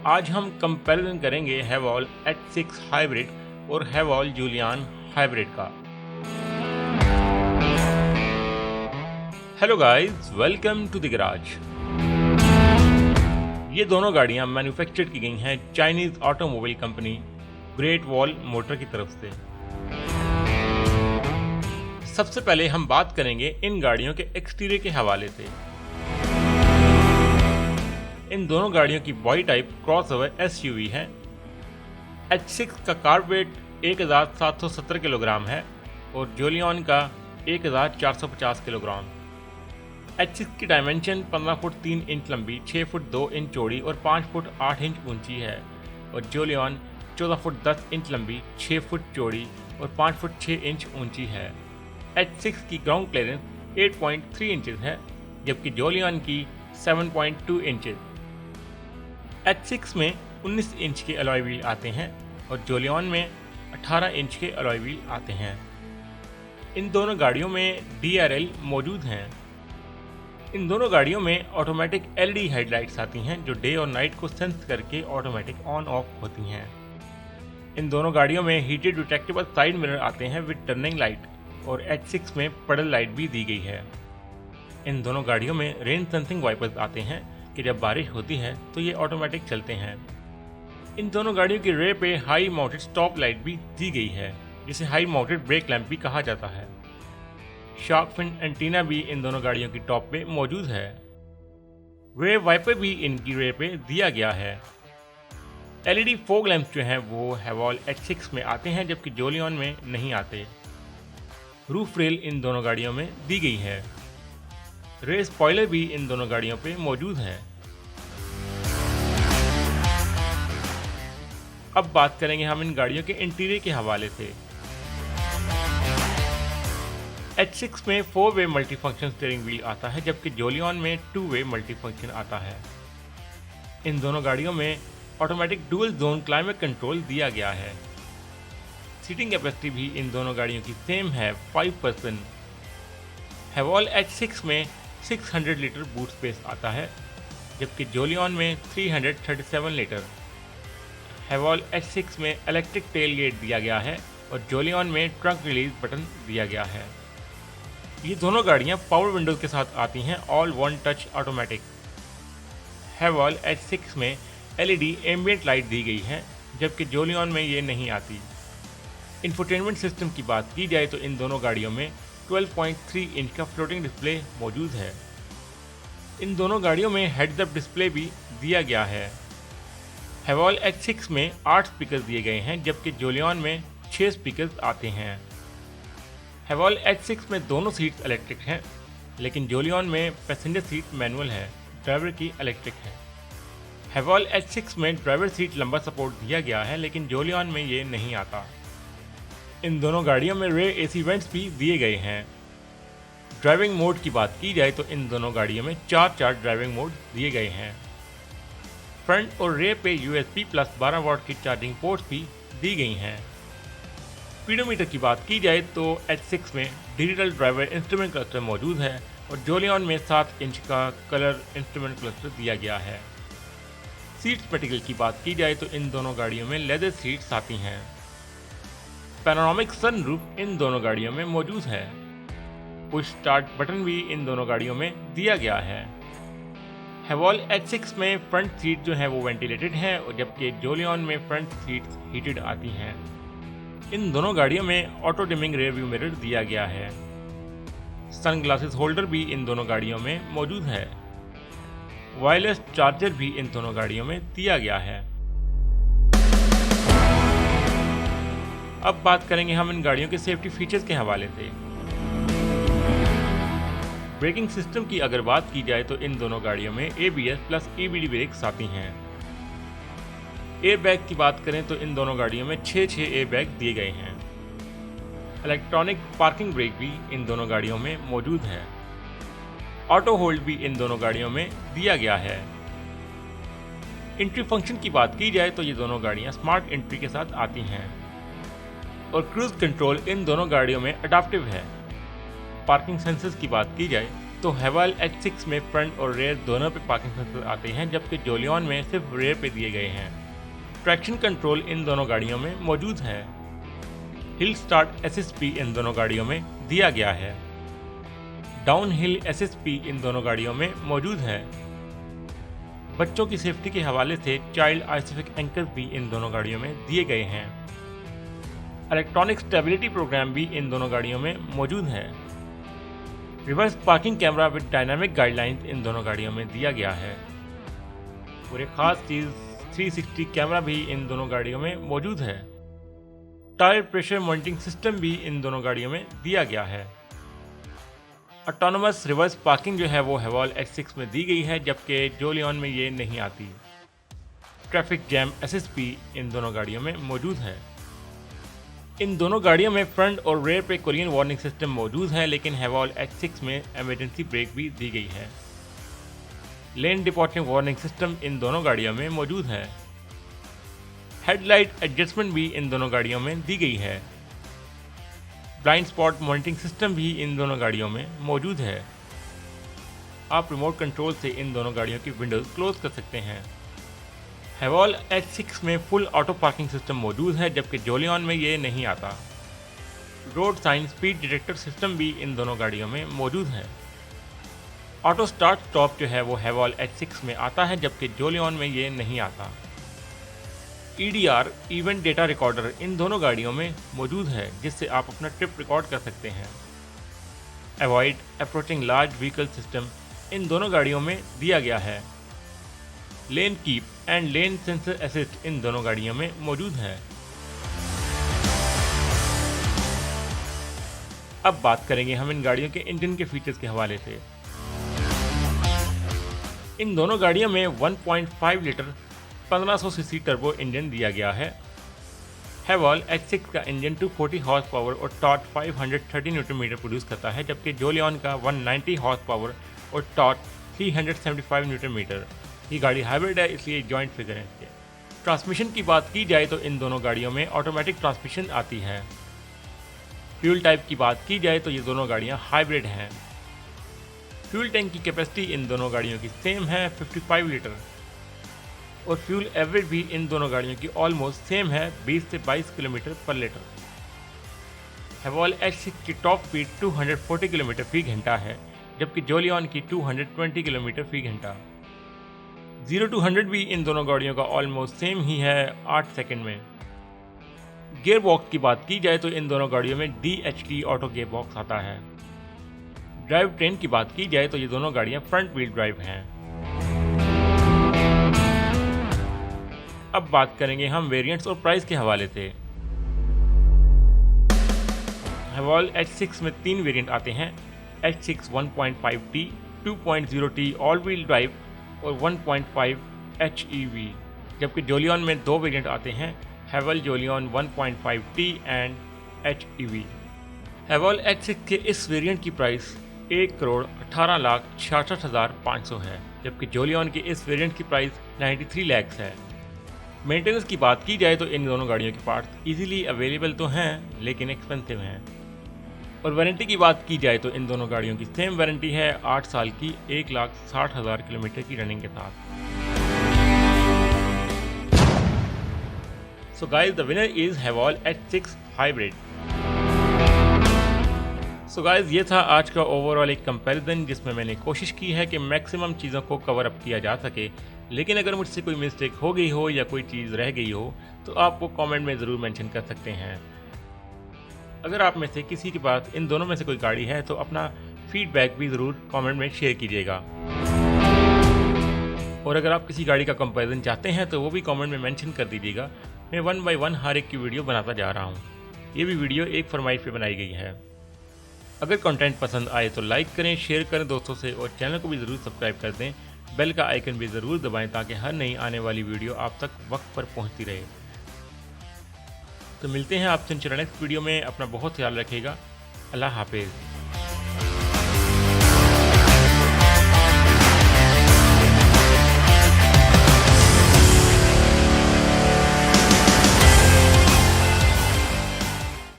आज हम कंपैरिजन करेंगे हैवॉल H6 हाइब्रिड और हैवॉल जूलियन हाइब्रिड का। Hello guys, welcome to the garage. ये दोनों गाड़ियां मैन्युफैक्चर की गई हैं Chinese automobile company Great Wall Motor की तरफ से। सबसे पहले हम बात करेंगे इन गाड़ियों के एक्सटीरियर के हवाले से। इन दोनों गाड़ियों की बॉडी टाइप क्रॉसओवर SUV है। H6 का कार वेट 1717 किलोग्राम है और जूलियन का 1450 किलोग्राम। H6 की डायमेंशन 15 फुट 3 इंच लंबी, 6 फुट 2 इंच चौड़ी और 5 फुट 8 इंच ऊंची है और जूलियन 14 फुट 10 इंच लंबी, 6 फुट चौड़ी और 5 फुट 6 इंच ऊंची है। H6 की ग्राउंड क्लियरेंस 8.3 इंचेस है जबकि जूलियन की 7.2 इंचेस। H6 में 19 इंच के अलॉय व्हील आते हैं और जूलियन में 18 इंच के अलॉय व्हील आते हैं। इन दोनों गाड़ियों में DRL मौजूद हैं। इन दोनों गाड़ियों में ऑटोमेटिक LED हेडलाइट्स आती हैं जो डे और नाइट को सेंस करके ऑटोमेटिक ऑन ऑफ होती हैं। इन दोनों गाड़ियों में हीटेड रिट्रैक्टेबल साइड मिरर आते हैं विद टर्निंग लाइट और H6 में पडल लाइट भी दी गई है। इन दोनों गाड़ियों में रेन सेंसिंग वाइपर्स आते हैं कि जब बारिश होती है तो ये ऑटोमेटिक चलते हैं। इन दोनों गाड़ियों की रेयर पे हाई माउंटेड स्टॉप लाइट भी दी गई है जिसे हाई माउंटेड ब्रेक लैंप भी कहा जाता है। शार्क फिन एंटीना भी इन दोनों गाड़ियों की टॉप पे मौजूद है। वे वाइपर भी इनकी रेयर पे दिया गया है। LED फॉग लैंप जो हैं वो हैवॉल H6 में आते हैं जबकि जूलियन में नहीं आते। रूफ रेल इन दोनों गाड़ियों में दी गई है। रेयर स्पॉइलर भी इन दोनों गाड़ियों पे मौजूद है। अब बात करेंगे हम इन गाड़ियों के इंटीरियर के हवाले से। H6 में 4-वे मल्टीफंक्शन स्टीयरिंग व्हील आता है जबकि जूलियन में 2-वे मल्टीफंक्शन आता है। इन दोनों गाड़ियों में automatic dual zone climate control दिया गया है। सीटिंग कैपेसिटी भी इन दोनों गाड़ियों की सेम है, 5 पर्सन। हैवॉल H6 में 600 लीटर बूट स्पेस आता है जबकि जूलियन में 337 लीटर। हैवॉल H6 में इलेक्ट्रिक टेल गेट दिया गया है और जूलियन में ट्रंक रिलीज बटन दिया गया है। ये दोनों गाड़ियां पावर विंडोज के साथ आती हैं, all one touch automatic. Haval H6 में LED एम्बिएंट लाइट दी गई है जबकि जूलियन में ये नहीं आती। इंफोटेनमेंट सिस्टम की बात की जाए तो इन दोनों गाड़ियों में 12.3 इंच का फ्लोटिंग डिस्प्ले मौजूद है। इन दोनों गाड़ियों में हेड्स अप डिस्प्ले भी दिया गया है। हैवॉल H6 में 8 स्पीकर दिए गए हैं जबकि जूलियन में 6 स्पीकर आते हैं। हैवॉल H6 में दोनों सीट्स इलेक्ट्रिक हैं लेकिन जूलियन में पैसेंजर सीट मैनुअल है, ड्राइवर की इलेक्ट्रिक है। हैवॉल H6 में ड्राइवर सीट लंबा सपोर्ट दिया गया है लेकिन जूलियन में ये नहीं आता। इन दोनों गाड़ियों में रेयर AC वेंट्स भी दिए गए हैं। ड्राइविंग मोड की बात की जाए तो इन दोनों गाड़ियों में 4 ड्राइविंग मोड दिए गए हैं। फ्रंट और रेयर पे USB प्लस 12 वाट की चार्जिंग पोर्ट्स भी दी गई हैं। स्पीडोमीटर की बात की जाए तो H6 में डिजिटल ड्राइवर इंस्ट्रूमेंट क्लस्टर मौजूद है और जूलियन में 7 इंच का कलर इंस्ट्रूमेंट क्लस्टर दिया गया है। सीट्स मटेरियल की बात की जाए तो इन दोनों गाड़ियों में लेदर सीट्स आती हैं। पैनोरामिक सनरूफ इन दोनों गाड़ियों में मौजूद है। पुश स्टार्ट बटन भी इन दोनों गाड़ियों में दिया गया है। हैवॉल H6 में फ्रंट सीट जो है वो वेंटिलेटेड है और जबकि जूलियन में फ्रंट सीट्स हीटेड आती हैं। इन दोनों गाड़ियों में auto dimming rear view mirror दिया गया है। सनग्लासेस होल्डर भी इन दोनों गाड़ियों में मौजूद है। वायरलेस चार्जर भी इन दोनों गाड़ियों में दिया गया है। अब बात करेंगे हम इन गाड़ियों के सेफ्टी फीचर्स के हवाले से। ब्रेकिंग सिस्टम की अगर बात की जाए तो इन दोनों गाड़ियों में ABS प्लस EBD ब्रेक्स आती हैं। एयरबैग की बात करें तो इन दोनों गाड़ियों में 6 एयरबैग दिए गए हैं। इलेक्ट्रॉनिक पार्किंग ब्रेक भी इन दोनों गाड़ियों में मौजूद है। ऑटो होल्ड भी इन दोनों गाड़ियों में दिया गया है। एंट्री फंक्शन की बात की जाए तो ये दोनों गाड़ियां स्मार्ट एंट्री के साथ आती हैं और क्रूज कंट्रोल इन दोनों गाड़ियों में अडैप्टिव है। पार्किंग सेंसर्स की बात की जाए तो हैवाल H6 में फ्रंट और रेयर दोनों पे पार्किंग सेंसर आते हैं, जबकि जोलियन में सिर्फ रेयर पे दिए गए हैं। ट्रैक्शन कंट्रोल इन दोनों गाड़ियों में मौजूद है। हिल स्टार्ट एसएसपी इन दोनों गाड़ियों में दिया गया है। डाउन हिल एसएसपी इन दोनों गाड़ियों में मौजूद है। बच्चों की सेफ्टी के हवाले से चाइल्ड आइसोफिक एंकर्स भी इन दोनों गाड़ियों में दिए गए हैं। इलेक्ट्रॉनिक स्टेबिलिटी प्रोग्राम भी इन दोनों गाड़ियों में मौजूद है। Reverse parking camera with dynamic guidelines इन दोनों गाड़ियों में दिया गया है। और एक खास चीज़ 360 कैमरा भी इन दोनों गाड़ियों में मौजूद है। टायर प्रेशर मॉनिटरिंग सिस्टम भी इन दोनों गाड़ियों में दिया गया है। ऑटोनोमस रिवर्स पार्किंग जो है वो हैवाल H6 में दी गई है, जबकि जोलियन में ये नहीं आती। ट्रैफिक जैम एसएसपी इन दोनों गाड़ियों में मौजूद है। इन दोनों गाड़ियों में फ्रंट और रेयर पे कोलिजन वार्निंग सिस्टम मौजूद है, लेकिन हैवाल H6 में इमरजेंसी ब्रेक भी दी गई है। लेन डिपार्टिंग वार्निंग सिस्टम इन दोनों गाड़ियों में मौजूद है। हेडलाइट एडजस्टमेंट भी इन दोनों गाड़ियों में दी गई है। ब्लाइंड स्पॉट मॉनिटरिंग सिस्टम भी इन दोनों गाड़ियों में मौजूद है। आप रिमोट कंट्रोल से इन दोनों गाड़ियों की विंडोज क्लोज कर सकते हैं। हैवाल H6 में फुल ऑटो पार्किंग सिस्टम मौजूद है, जबकि जोलियन में ये नहीं आता। Road sign speed detector system भी इन दोनों गाड़ियों में मौजूद है। ऑटो स्टार्ट स्टॉप जो है वो हैवाल H6 में आता है, जबकि जोलियन में ये नहीं आता। EDR इवेंट डेटा रिकॉर्डर इन दोनों गाड़ियों में मौजूद है, जिससे आप अपना ट्रिप रिकॉर्ड कर सकते हैं। Avoid approaching large vehicle system in दोनों गाड़ियों में दिया गया है। Lane keep and lane sensor assist in दोनों गाड़ियों में मौजूद है। अब बात करेंगे हम इन गाड़ियों के इंजन के फीचर्स के हवाले से। इन दोनों गाड़ियों में 1.5 लीटर 1500 सीसी टर्बो इंजन दिया गया है। हैवाल H6 का इंजन 240 हॉर्स पावर और टॉर्क 530 न्यूटन मीटर प्रोड्यूस करता है, जबकि जोलियन का 190 हॉर्स पावर और टॉर्क 375 न्यूटन मीटर। ये गाड़ी हाइब्रिड है, इसलिए जॉइंट फिगर है इसके। ट्रांसमिशन की बात की जाए तो इन दोनों गाड़ियों में ऑटोमेटिक ट्रांसमिशन आती है। फ्यूल टाइप की बात की जाए तो ये दोनों गाड़ियाँ हाइब्रिड हैं। फ्यूल टैंक की कैपेसिटी इन दोनों गाड़ियों की सेम है 55 लीटर, और फ्यूल एवरेज भी इन दोनों गाड़ियों की ऑलमोस्ट सेम है 20 से 22 किलोमीटर पर लीटर। हैवाल H6 की टॉप स्पीड 240 किलोमीटर फी घंटा है, जबकि जोलियन की 220 किलोमीटर फी घंटा। 0 to 100 भी इन दोनों गाड़ियों का ऑलमोस्ट सेम ही है 8 सेकंड में। गियर बॉक्स की बात की जाए तो इन दोनों गाड़ियों में DHT ऑटो गियर बॉक्स आता है। ड्राइव ट्रेन की बात की जाए तो ये दोनों गाड़ियां फ्रंट व्हील ड्राइव हैं। अब बात करेंगे हम वेरिएंट्स और प्राइस के हवाले से। हैवाल H6 में 3 वेरिएंट आते हैं। H6 1.5T, 2.0T all wheel drive और 1.5 HEV, जबकि जोलियन में 2 वेरिएंट आते हैं। हैवाल Julian 1.5T and HEV। हैवाल H6 के इस वेरिएंट की प्राइस 1,18,66,500 है, जबकि जोलियन के इस वेरिएंट की प्राइस 93 लाख है। मेंटेनेंस की बात की जाए तो इन दोनों गाड़ियों के पार्ट्स इजीली अवेलेबल तो हैं, लेकिन एक्सपेंसिव हैं। और वारंटी की बात की जाए तो इन दोनों गाड़ियों की सेम वारंटी है 8 साल की 1,60,000 किलोमीटर की रनिंग के साथ। So guys, the winner is Haval H6 hybrid. So guys, ये था आज का ओवरऑल एक कंपैरिजन, जिसमें मैंने कोशिश की है कि मैक्सिमम चीज़ों को कवर अप किया जा सके। लेकिन अगर मुझसे कोई मिस्टेक हो गई हो या कोई चीज़ रह गई हो तो आप वो कमेंट में ज़रूर मेंशन कर सकते हैं। अगर आप में से किसी के पास इन दोनों में से कोई गाड़ी है तो अपना फीडबैक भी ज़रूर कमेंट में शेयर कीजिएगा। और अगर आप किसी गाड़ी का कंपैरिजन चाहते हैं तो वो भी कमेंट में मेंशन कर दीजिएगा। मैं 1 by 1 हर एक की वीडियो बनाता जा रहा हूँ। ये भी वीडियो एक फरमाइश पे बनाई गई है। अगर कंटेंट पसंद आए तो लाइक करें, शेयर करें दोस्तों से, और चैनल को भी ज़रूर सब्सक्राइब कर दें। बेल का आइकन भी ज़रूर दबाएं ताकि हर नई आने वाली वीडियो आप तक वक्त पर पहुंचती रहे। तो मिलते हैं आपसे नेक्स्ट वीडियो में। अपना बहुत ख्याल रखिएगा। अल्लाह हाफिज़।